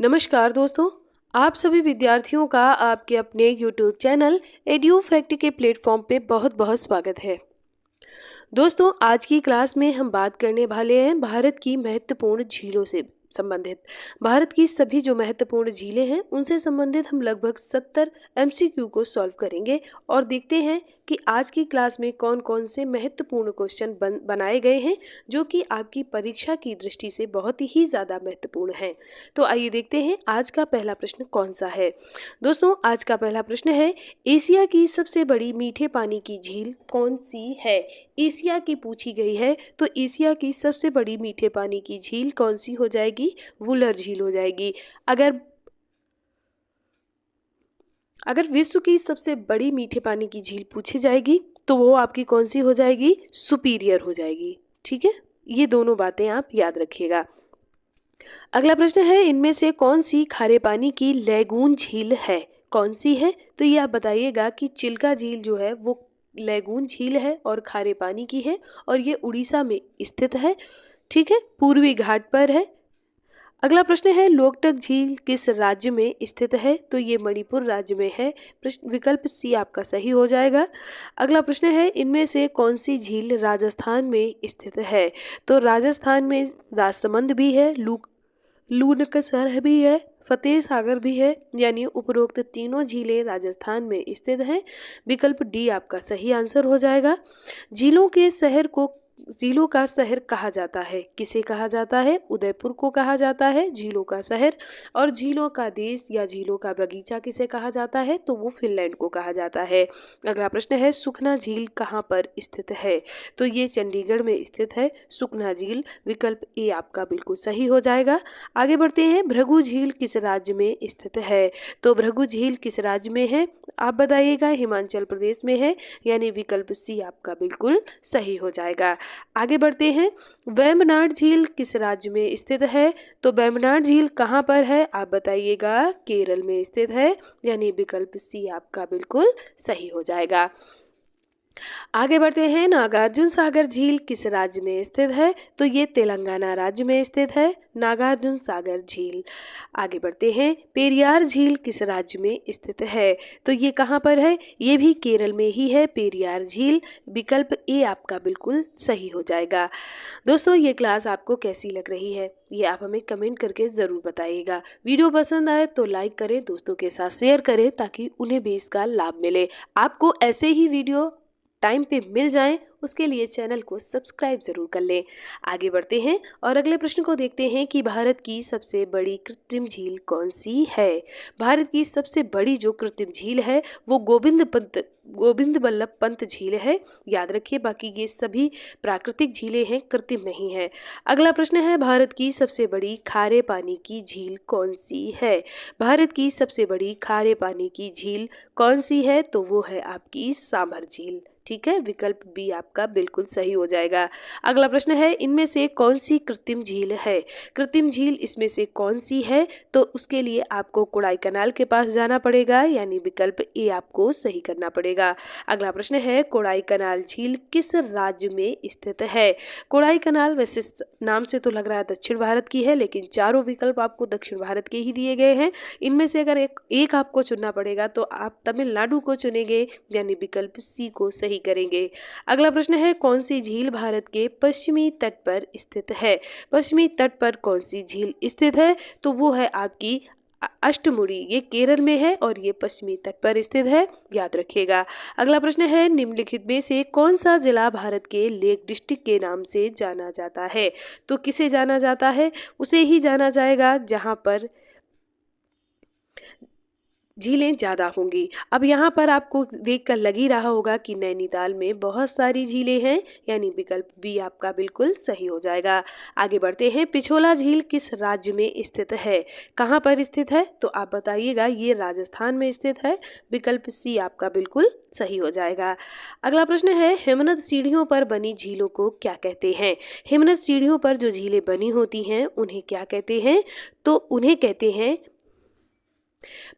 नमस्कार दोस्तों, आप सभी विद्यार्थियों का आपके अपने यूट्यूब चैनल एड्यू फैक्ट के प्लेटफॉर्म पे बहुत बहुत स्वागत है। दोस्तों, आज की क्लास में हम बात करने वाले हैं भारत की महत्वपूर्ण झीलों से संबंधित। भारत की सभी जो महत्वपूर्ण झीलें हैं उनसे संबंधित हम लगभग 70 एमसीक्यू को सॉल्व करेंगे और देखते हैं कि आज की क्लास में कौन कौन से महत्वपूर्ण क्वेश्चन बनाए गए हैं जो कि आपकी परीक्षा की दृष्टि से बहुत ही ज़्यादा महत्वपूर्ण हैं। तो आइए देखते हैं आज का पहला प्रश्न कौन सा है। दोस्तों, आज का पहला प्रश्न है, एशिया की सबसे बड़ी मीठे पानी की झील कौन सी है। एशिया की पूछी गई है, तो एशिया की सबसे बड़ी मीठे पानी की झील कौन सी हो जाएगी? वुलर झील हो जाएगी। अगर विश्व की सबसे बड़ी मीठे पानी की झील पूछी जाएगी तो वो आपकी कौन सी हो जाएगी? सुपीरियर हो जाएगी। ठीक है, ये दोनों बातें आप याद रखिएगा। अगला प्रश्न है, इनमें से कौन सी खारे पानी की लैगून झील है? कौन सी है? तो ये आप बताइएगा कि चिल्का झील जो है वो लैगून झील है और खारे पानी की है और ये उड़ीसा में स्थित है। ठीक है, पूर्वी घाट पर है। अगला प्रश्न है, लोकटक झील किस राज्य में स्थित है? तो ये मणिपुर राज्य में है। विकल्प सी आपका सही हो जाएगा। अगला प्रश्न है, इनमें से कौन सी झील राजस्थान में स्थित है? तो राजस्थान में राजसमंद भी है, लूनकसर भी है, फतेह सागर भी है, यानी उपरोक्त तीनों झीलें राजस्थान में स्थित हैं। विकल्प डी आपका सही आंसर हो जाएगा। झीलों का शहर कहा जाता है। किसे कहा जाता है? उदयपुर को कहा जाता है झीलों का शहर। और झीलों का देश या झीलों का बगीचा किसे कहा जाता है? तो वो फिनलैंड को कहा जाता है। अगला प्रश्न है, सुखना झील कहाँ पर स्थित है? तो ये चंडीगढ़ में स्थित है सुखना झील। विकल्प ए आपका बिल्कुल सही हो जाएगा। आगे बढ़ते हैं, भृगु झील किस राज्य में स्थित है? तो भृगु झील किस राज्य में है? आप बताइएगा। हिमाचल प्रदेश में है, यानी विकल्प सी आपका बिल्कुल सही हो जाएगा। आगे बढ़ते हैं, वेम्बनाड झील किस राज्य में स्थित है? तो वेम्बनाड झील कहाँ पर है? आप बताइएगा। केरल में स्थित है, यानी विकल्प सी आपका बिल्कुल सही हो जाएगा। आगे बढ़ते हैं, नागार्जुन सागर झील किस राज्य में स्थित है? तो ये तेलंगाना राज्य में स्थित है नागार्जुन सागर झील। आगे बढ़ते हैं, पेरियार झील किस राज्य में स्थित है? तो ये कहाँ पर है? ये भी केरल में ही है पेरियार झील। विकल्प ए आपका बिल्कुल सही हो जाएगा। दोस्तों, ये क्लास आपको कैसी लग रही है ये आप हमें कमेंट करके ज़रूर बताइएगा। वीडियो पसंद आए तो लाइक करें, दोस्तों के साथ शेयर करें ताकि उन्हें भी इसका लाभ मिले। आपको ऐसे ही वीडियो टाइम पे मिल जाएं, उसके लिए चैनल को सब्सक्राइब जरूर कर लें। आगे बढ़ते हैं और अगले प्रश्न को देखते हैं कि भारत की सबसे बड़ी कृत्रिम झील कौन सी है। भारत की सबसे बड़ी जो कृत्रिम झील है वो गोविंद बल्लभ पंत झील है। याद रखिए, बाकी ये सभी प्राकृतिक झीलें हैं, कृत्रिम नहीं है। अगला प्रश्न है, भारत की सबसे बड़ी खारे पानी की झील कौन सी है? भारत की सबसे बड़ी खारे पानी की झील कौन सी है? तो वो है आपकी सांभर झील। ठीक है, विकल्प बी आपका बिल्कुल सही हो जाएगा। अगला प्रश्न है, इनमें से कौन सी कृत्रिम झील है? कृत्रिम झील इसमें से कौन सी है? तो उसके लिए आपको कोडाई कनाल के पास जाना पड़ेगा, यानी विकल्प ए आपको सही करना पड़ेगा। अगला प्रश्न है, कोडाई कनाल झील किस राज्य में स्थित है? कोडाई कनाल वैसे नाम से तो लग रहा है दक्षिण भारत की है, लेकिन चारों विकल्प आपको दक्षिण भारत के ही दिए गए हैं। इनमें से अगर एक आपको चुनना पड़ेगा तो आप तमिलनाडु को चुनेंगे, यानी विकल्प सी को सही करेंगे। अगला प्रश्न है, कौन सी झील भारत के पश्चिमी तट पर स्थित है? पश्चिमी तट पर कौन सी झील स्थित है? तो वो है आपकी अष्टमुड़ी। ये केरल में है और ये पश्चिमी तट पर स्थित है, याद रखिएगा। अगला प्रश्न है, निम्नलिखित में से कौन सा जिला भारत के लेक डिस्ट्रिक्ट के नाम से जाना जाता है? तो किसे जाना जाता है? उसे ही जाना जाएगा जहां पर झीलें ज़्यादा होंगी। अब यहाँ पर आपको देखकर लग ही रहा होगा कि नैनीताल में बहुत सारी झीलें हैं, यानी विकल्प बी आपका बिल्कुल सही हो जाएगा। आगे बढ़ते हैं, पिछोला झील किस राज्य में स्थित है? कहाँ पर स्थित है? तो आप बताइएगा। ये राजस्थान में स्थित है। विकल्प सी आपका बिल्कुल सही हो जाएगा। अगला प्रश्न है, हिमनद सीढ़ियों पर बनी झीलों को क्या कहते हैं? हिमनद सीढ़ियों पर जो झीलें बनी होती हैं उन्हें क्या कहते हैं? तो उन्हें कहते हैं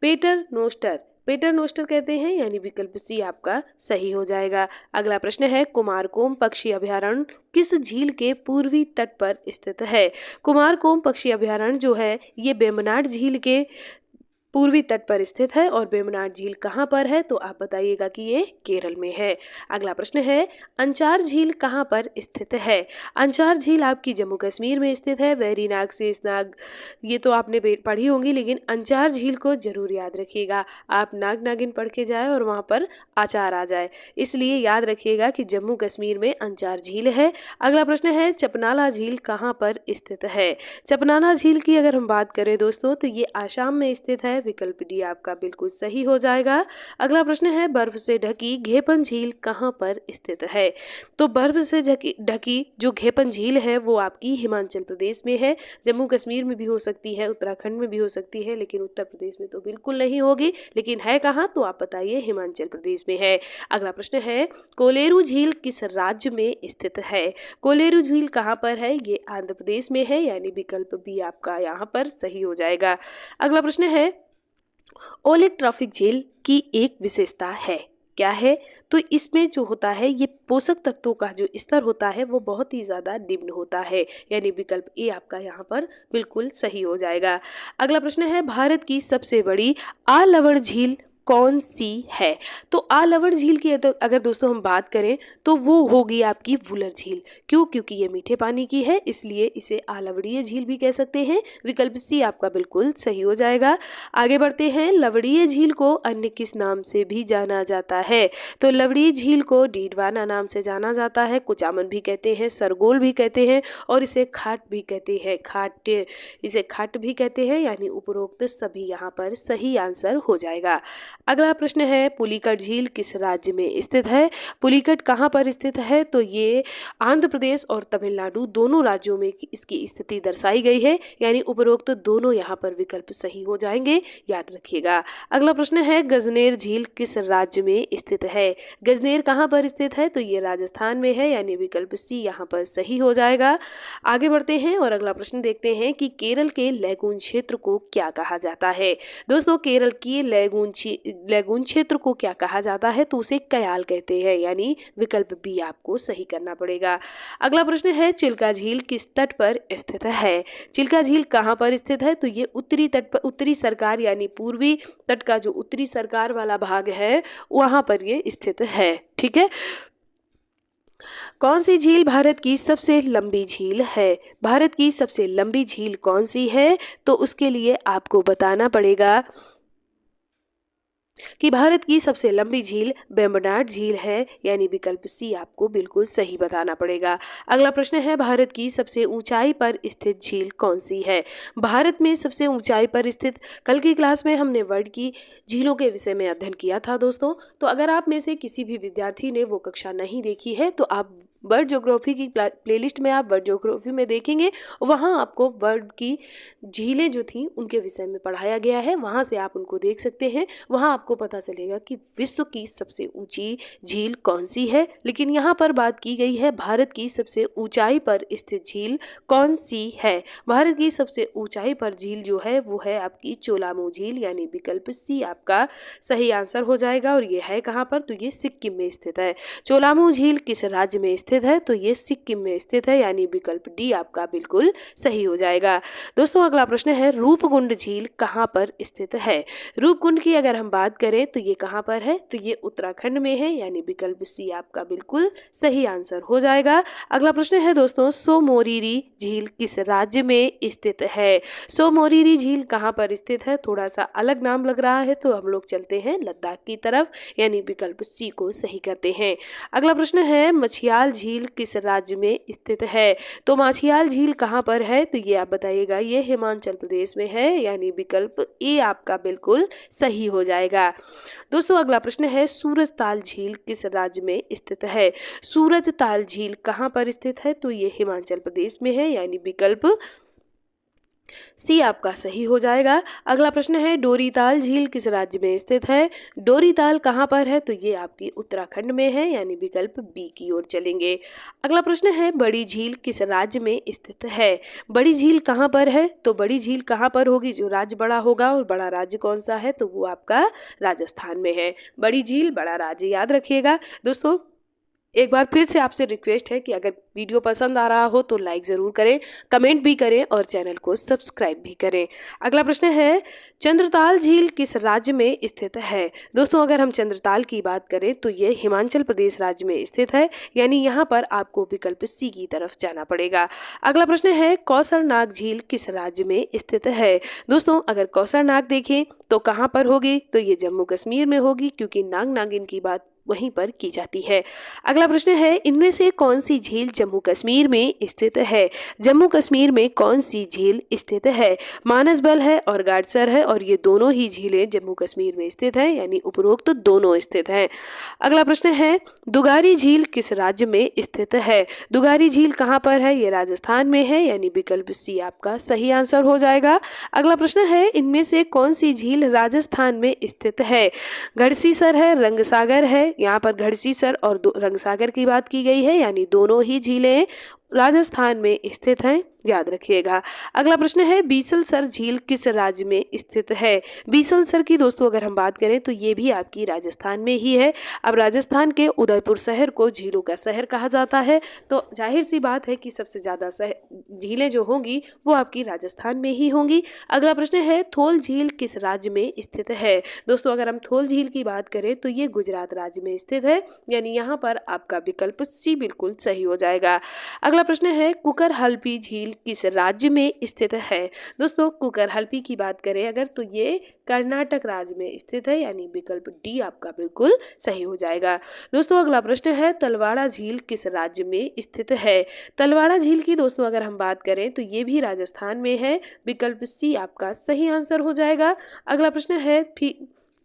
पेटर नोस्टर। पेटरनोस्टर कहते हैं, यानी विकल्प सी आपका सही हो जाएगा। अगला प्रश्न है, कुमारकोम पक्षी अभयारण्य किस झील के पूर्वी तट पर स्थित है? कुमारकोम पक्षी अभयारण्य जो है ये वेम्बनाड झील के पूर्वी तट पर स्थित है। और वेम्बनाड झील कहाँ पर है? तो आप बताइएगा कि ये केरल में है। अगला प्रश्न है, अंचार झील कहाँ पर स्थित है? अंचार झील आपकी जम्मू कश्मीर में स्थित है। वेरीनाग शेषनाग ये तो आपने पढ़ी होंगी, लेकिन अंचार झील को जरूर याद रखिएगा। आप नाग नागिन पढ़ के जाए और वहाँ पर आचार आ जाए, इसलिए याद रखिएगा कि जम्मू कश्मीर में अंचार झील है। अगला प्रश्न है, चपनाला झील कहाँ पर स्थित है? चपनाला झील की अगर हम बात करें दोस्तों तो ये आसाम में स्थित है। विकल्प डी आपका बिल्कुल सही हो जाएगा। अगला प्रश्न है, बर्फ से ढकी घेपन झील कहाँ पर स्थित है? तो बर्फ से ढकी जो घेपन झील है वो आपकी हिमाचल प्रदेश में है। जम्मू कश्मीर में भी हो सकती है, उत्तराखंड में भी हो सकती है, लेकिन उत्तर प्रदेश में तो बिल्कुल नहीं होगी। लेकिन है कहाँ? तो आप बताइए। हिमाचल प्रदेश में है। अगला प्रश्न है, कोलेरू झील किस राज्य में स्थित है? कोलेरू झील कहाँ पर है? ये आंध्र प्रदेश में है, यानी विकल्प बी आपका यहाँ पर सही हो जाएगा। अगला प्रश्न है, ओलिगोट्रॉपिक झील की एक विशेषता है, क्या है? तो इसमें जो होता है ये पोषक तत्वों का जो स्तर होता है वो बहुत ही ज़्यादा निम्न होता है, यानी विकल्प ए आपका यहाँ पर बिल्कुल सही हो जाएगा। अगला प्रश्न है, भारत की सबसे बड़ी आलवण झील कौन सी है? तो आलवण झील की अगर दोस्तों हम बात करें तो वो होगी आपकी वुलर झील। क्यों? क्योंकि ये मीठे पानी की है, इसलिए इसे आलवणीय झील भी कह सकते हैं। विकल्प सी आपका बिल्कुल सही हो जाएगा। आगे बढ़ते हैं, लवणीय झील को अन्य किस नाम से भी जाना जाता है? तो लवणीय झील को डीडवाना नाम से जाना जाता है, कुचामन भी कहते हैं, सरगोल भी कहते हैं और इसे खाट भी कहते हैं। इसे खाट भी कहते हैं, यानी उपरोक्त सभी यहाँ पर सही आंसर हो जाएगा। अगला प्रश्न है, पुलिकट झील किस राज्य में स्थित है? पुलिकट कहाँ पर स्थित है? तो ये आंध्र प्रदेश और तमिलनाडु दोनों राज्यों में इसकी स्थिति दर्शाई गई है, यानी उपरोक्त दोनों यहाँ पर विकल्प सही हो जाएंगे, याद रखिएगा। अगला प्रश्न है, गजनेर झील किस राज्य में स्थित है? गजनेर कहाँ पर स्थित है? तो ये राजस्थान में है, यानी विकल्प सी यहाँ पर सही हो जाएगा। आगे बढ़ते हैं और अगला प्रश्न देखते हैं कि केरल के लैगून क्षेत्र को क्या कहा जाता है? दोस्तों, केरल की लैगून क्षेत्र को क्या कहा जाता है? तो उसे कयाल कहते हैं, यानी विकल्प बी आपको सही करना पड़ेगा। अगला प्रश्न है, चिल्का झील किस तट पर स्थित है? चिल्का झील कहाँ पर स्थित है? तो ये उत्तरी तट पर, उत्तरी सरकार यानी पूर्वी तट का जो उत्तरी सरकार वाला भाग है वहां पर ये स्थित है। ठीक है। कौन सी झील भारत की सबसे लंबी झील है? भारत की सबसे लंबी झील कौन सी है? तो उसके लिए आपको बताना पड़ेगा कि भारत की सबसे लंबी झील वेम्बनाड झील है, यानी विकल्प सी आपको बिल्कुल सही बताना पड़ेगा। अगला प्रश्न है, भारत की सबसे ऊंचाई पर स्थित झील कौन सी है? भारत में सबसे ऊंचाई पर स्थित, कल की क्लास में हमने वर्ल्ड की झीलों के विषय में अध्ययन किया था दोस्तों। तो अगर आप में से किसी भी विद्यार्थी ने वो कक्षा नहीं देखी है तो आप वर्ल्ड ज्योग्राफी की प्लेलिस्ट में आप वर्ल्ड ज्योग्राफी में देखेंगे, वहाँ आपको वर्ल्ड की झीलें जो थी उनके विषय में पढ़ाया गया है, वहाँ से आप उनको देख सकते हैं। वहाँ आपको पता चलेगा कि विश्व की सबसे ऊंची झील कौन सी है। लेकिन यहाँ पर बात की गई है भारत की सबसे ऊंचाई पर स्थित झील कौन सी है। भारत की सबसे ऊंचाई पर झील जो है वो है आपकी चोलामू झील, यानी विकल्प सी आपका सही आंसर हो जाएगा। और ये है कहाँ पर? तो ये सिक्किम में स्थित है। चोलामू झील किस राज्य में स्थित है? तो ये सिक्किम में स्थित है, यानी विकल्प डी आपका बिल्कुल सही हो जाएगा। दोस्तों, अगला प्रश्न है, रूपकुंड झील कहाँ पर स्थित है? रूपकुंड की अगर हम बात करें तो ये कहाँ पर है? तो ये उत्तराखंड में है, यानी विकल्प सी आपका बिल्कुल सही आंसर हो जाएगा। अगला प्रश्न है दोस्तों, सोमोरिरी झील किस राज्य में स्थित है? सोमोरिरी झील कहाँ पर स्थित है? थोड़ा सा अलग नाम लग रहा है, तो हम लोग चलते हैं लद्दाख की तरफ, यानी विकल्प सी को सही करते हैं। अगला प्रश्न है, मछियाल झील किस राज्य में स्थित है? तो माछियाल झील कहाँ पर है? तो ये आप बताइएगा। ये हिमाचल प्रदेश में है, यानी विकल्प ए आपका बिल्कुल सही हो जाएगा। दोस्तों, अगला प्रश्न है, सूरजताल झील किस राज्य में स्थित है? सूरजताल झील कहाँ पर स्थित है? तो ये हिमाचल प्रदेश में है, यानी विकल्प सी आपका सही हो जाएगा। अगला प्रश्न है डोरीताल झील किस राज्य में स्थित है? डोरीताल कहाँ पर है? तो ये आपकी उत्तराखंड में है, यानी विकल्प बी की ओर चलेंगे। अगला प्रश्न है बड़ी झील किस राज्य में स्थित है? बड़ी झील कहाँ पर है? तो बड़ी झील कहाँ पर होगी? जो राज्य बड़ा होगा, और बड़ा राज्य कौन सा है? तो वो आपका राजस्थान में है। बड़ी झील बड़ा राज्य, याद रखिएगा। दोस्तों एक बार फिर से आपसे रिक्वेस्ट है कि अगर वीडियो पसंद आ रहा हो तो लाइक ज़रूर करें, कमेंट भी करें और चैनल को सब्सक्राइब भी करें। अगला प्रश्न है चंद्रताल झील किस राज्य में स्थित है? दोस्तों अगर हम चंद्रताल की बात करें तो ये हिमाचल प्रदेश राज्य में स्थित है, यानी यहाँ पर आपको विकल्प सी की तरफ जाना पड़ेगा। अगला प्रश्न है कौसरनाग झील किस राज्य में स्थित है? दोस्तों अगर कौसरनाग देखें तो कहाँ पर होगी? तो ये जम्मू कश्मीर में होगी, क्योंकि नाग नागिन की बात वहीं पर की जाती है। अगला प्रश्न है इनमें से कौन सी झील जम्मू कश्मीर में स्थित है? जम्मू कश्मीर में कौन सी झील स्थित है? मानसबल है और गाडसर है, और ये दोनों ही झीलें जम्मू कश्मीर में स्थित है, यानी उपरोक्त दोनों स्थित हैं। अगला प्रश्न है दुगारी झील किस राज्य में स्थित है? दुगारी झील कहाँ पर है? ये राजस्थान में है, यानी विकल्प सी आपका सही आंसर हो जाएगा। अगला प्रश्न है इनमें से कौन सी झील राजस्थान में स्थित है? गढ़सीसर है, रंगसागर है। यहाँ पर गढ़सीसर और रंगसागर की बात की गई है, यानी दोनों ही झीलें राजस्थान में स्थित हैं, याद रखिएगा। अगला प्रश्न है बीसलसर झील किस राज्य में स्थित है? बीसलसर की दोस्तों अगर हम बात करें तो ये भी आपकी राजस्थान में ही है। अब राजस्थान के उदयपुर शहर को झीलों का शहर कहा जाता है, तो जाहिर सी बात है कि सबसे ज़्यादा झीलें जो होंगी वो आपकी राजस्थान में ही होंगी। अगला प्रश्न है थोल झील किस राज्य में स्थित है? दोस्तों अगर हम थोल झील की बात करें तो ये गुजरात राज्य में स्थित है, यानी यहाँ पर आपका विकल्प सी बिल्कुल सही हो जाएगा। अगला प्रश्न है कुकर हल्पी झील किस राज्य में स्थित है? दोस्तों कुकर हल्पी की बात करें अगर तो ये कर्नाटक राज्य में स्थित है, यानी विकल्प डी आपका बिल्कुल सही हो जाएगा। दोस्तों अगला प्रश्न है तलवाड़ा झील किस राज्य में स्थित है? तलवाड़ा झील की दोस्तों अगर हम बात करें तो ये भी राजस्थान में है, विकल्प सी आपका सही आंसर हो जाएगा। अगला प्रश्न है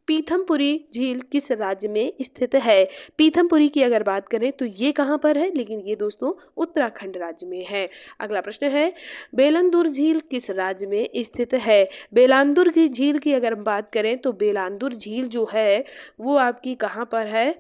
पीथमपुरी झील किस राज्य में स्थित है? पीथमपुरी की अगर बात करें तो ये कहाँ पर है? लेकिन ये दोस्तों उत्तराखंड राज्य में है। अगला प्रश्न है बेलांदुर झील किस राज्य में स्थित है? बेलांदुर की झील की अगर हम बात करें तो बेलांदुर झील जो है वो आपकी कहाँ पर है?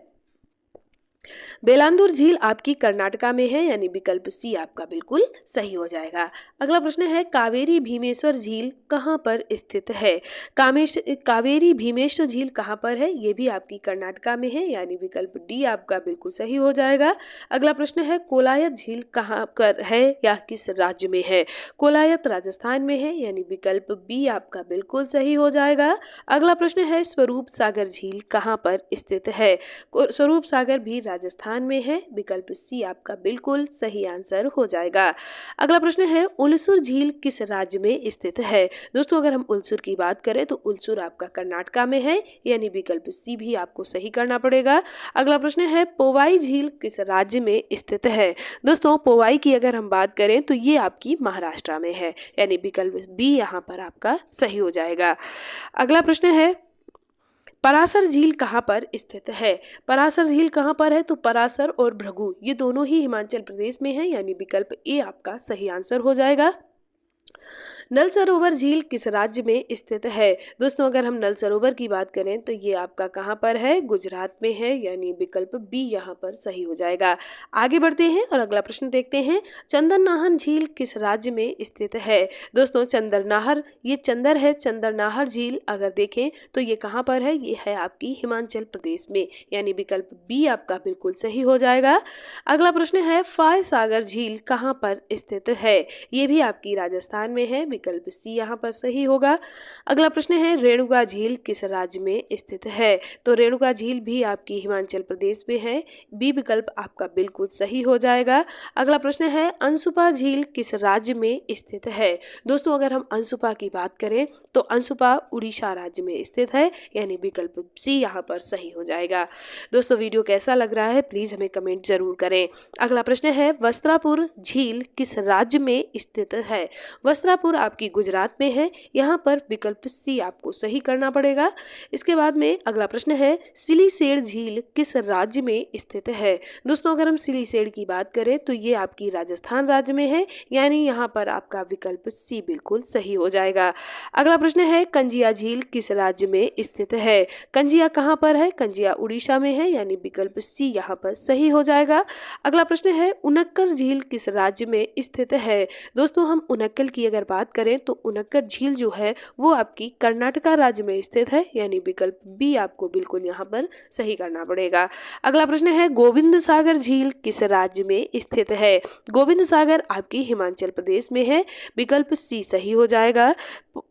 बेलांदुर झील आपकी कर्नाटका में है, यानी विकल्प सी आपका बिल्कुल सही हो जाएगा। अगला प्रश्न है कावेरी भीमेश्वर झील कहाँ पर स्थित है? कावेरी भीमेश्वर झील कहाँ पर है? ये भी आपकी कर्नाटका में है, यानी विकल्प डी आपका बिल्कुल सही हो जाएगा। अगला प्रश्न है कोलायत झील कहाँ पर है या किस राज्य में है? कोलायत राजस्थान में है, यानी विकल्प बी आपका बिल्कुल सही हो जाएगा। अगला प्रश्न है स्वरूप सागर झील कहाँ पर स्थित है? स्वरूप सागर भी राजस्थान में है, विकल्प सी आपका बिल्कुल सही आंसर हो जाएगा। अगला प्रश्न है उलसुर झील किस राज्य में स्थित है? दोस्तों अगर हम उलसुर की बात करें तो उलसुर आपका कर्नाटका में है, यानी विकल्प सी भी आपको सही करना पड़ेगा। अगला प्रश्न है पोवाई झील किस राज्य में स्थित है? दोस्तों पोवाई की अगर हम बात करें तो ये आपकी महाराष्ट्र में है, यानी विकल्प बी यहाँ पर आपका सही हो जाएगा। अगला प्रश्न है परासर झील कहाँ पर स्थित है? परासर झील कहाँ पर है? तो परासर और भृगु ये दोनों ही हिमाचल प्रदेश में है, यानी विकल्प ए आपका सही आंसर हो जाएगा। नल सरोवर झील किस राज्य में स्थित है? दोस्तों अगर हम नल सरोवर की बात करें तो ये आपका कहाँ पर है? गुजरात में है, यानी विकल्प बी यहाँ पर सही हो जाएगा। आगे बढ़ते हैं और अगला प्रश्न देखते हैं चंदरनाहर झील किस राज्य में स्थित है? दोस्तों चंदरनाहर ये चंदर है, चंदरनाहर झील अगर देखें तो ये कहाँ पर है? ये है आपकी हिमाचल प्रदेश में, यानी विकल्प बी आपका बिल्कुल सही हो जाएगा। अगला प्रश्न है फाय सागर झील कहाँ पर स्थित है? ये भी आपकी राजस्थान में है, विकल्प सी यहाँ पर सही होगा। अगला प्रश्न है रेणुका झील किस राज्य में स्थित है? तो रेणुका झील भी आपकी हिमाचल प्रदेश में है, बी विकल्प आपका बिल्कुल सही हो जाएगा। अगला प्रश्न है अंशुपा झील किस राज्य में स्थित है? दोस्तों अगर हम अंशुपा की बात करें तो अंशुपा उड़ीसा राज्य में स्थित है, यानी विकल्प सी यहाँ पर सही हो जाएगा। दोस्तों वीडियो कैसा लग रहा है प्लीज हमें कमेंट जरूर करें। अगला प्रश्न है वस्त्रापुर झील किस राज्य में स्थित है? वस्त्रापुर आपकी गुजरात में है। यहाँ पर विकल्प सी आपको सही करना पड़ेगा। इसके बाद में अगला प्रश्न है, सिलीसेड़ झील किस राज्य में स्थित है। दोस्तों अगर हम सिलीसेड़ की बात करें तो ये आपकी राजस्थान राज्य में है, यानी यहाँ पर आपका विकल्प सी बिल्कुल सही हो जाएगा। अगला प्रश्न है, कंजिया झील किस राज्य में स्थित है। कंजिया कहाँ पर है, कंजिया उड़ीसा में है, यानी विकल्प सी यहाँ पर सही हो जाएगा। अगला प्रश्न है, उनक्कर झील किस राज्य में स्थित है। दोस्तों हम उनक्कल की अगर बात करें तो उनक्कर झील जो है वो आपकी कर्नाटका राज्य में स्थित है, यानी विकल्प बी आपको बिल्कुल यहाँ पर सही करना पड़ेगा। अगला प्रश्न है, गोविंद सागर झील किस राज्य में स्थित है। गोविंद सागर आपकी हिमाचल प्रदेश में है, विकल्प सी सही हो जाएगा।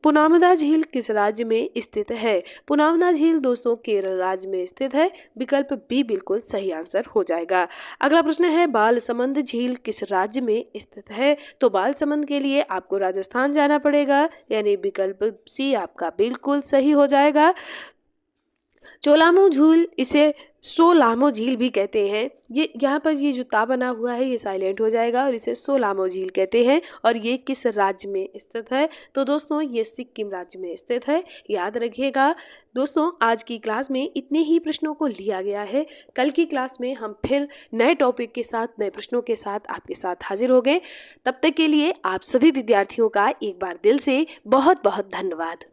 पुनामदा झील किस राज्य में स्थित है। पुनामदा झील दोस्तों केरल राज्य में स्थित है, विकल्प बी बिल्कुल सही आंसर हो जाएगा। अगला प्रश्न है, बालसमंद झील किस राज्य में स्थित है। तो बालसमंद के लिए आपको राजस्थान जाना पड़ेगा, यानी विकल्प सी आपका बिल्कुल सही हो जाएगा। चोलामो झील इसे सोलामो झील भी कहते हैं। ये यहाँ पर ये जो ता बना हुआ है ये साइलेंट हो जाएगा और इसे सोलामो झील कहते हैं। और ये किस राज्य में स्थित है। तो दोस्तों ये सिक्किम राज्य में स्थित है, याद रखिएगा। दोस्तों आज की क्लास में इतने ही प्रश्नों को लिया गया है। कल की क्लास में हम फिर नए टॉपिक के साथ, नए प्रश्नों के साथ आपके साथ हाजिर हो गए। तब तक के लिए आप सभी विद्यार्थियों का एक बार दिल से बहुत बहुत धन्यवाद।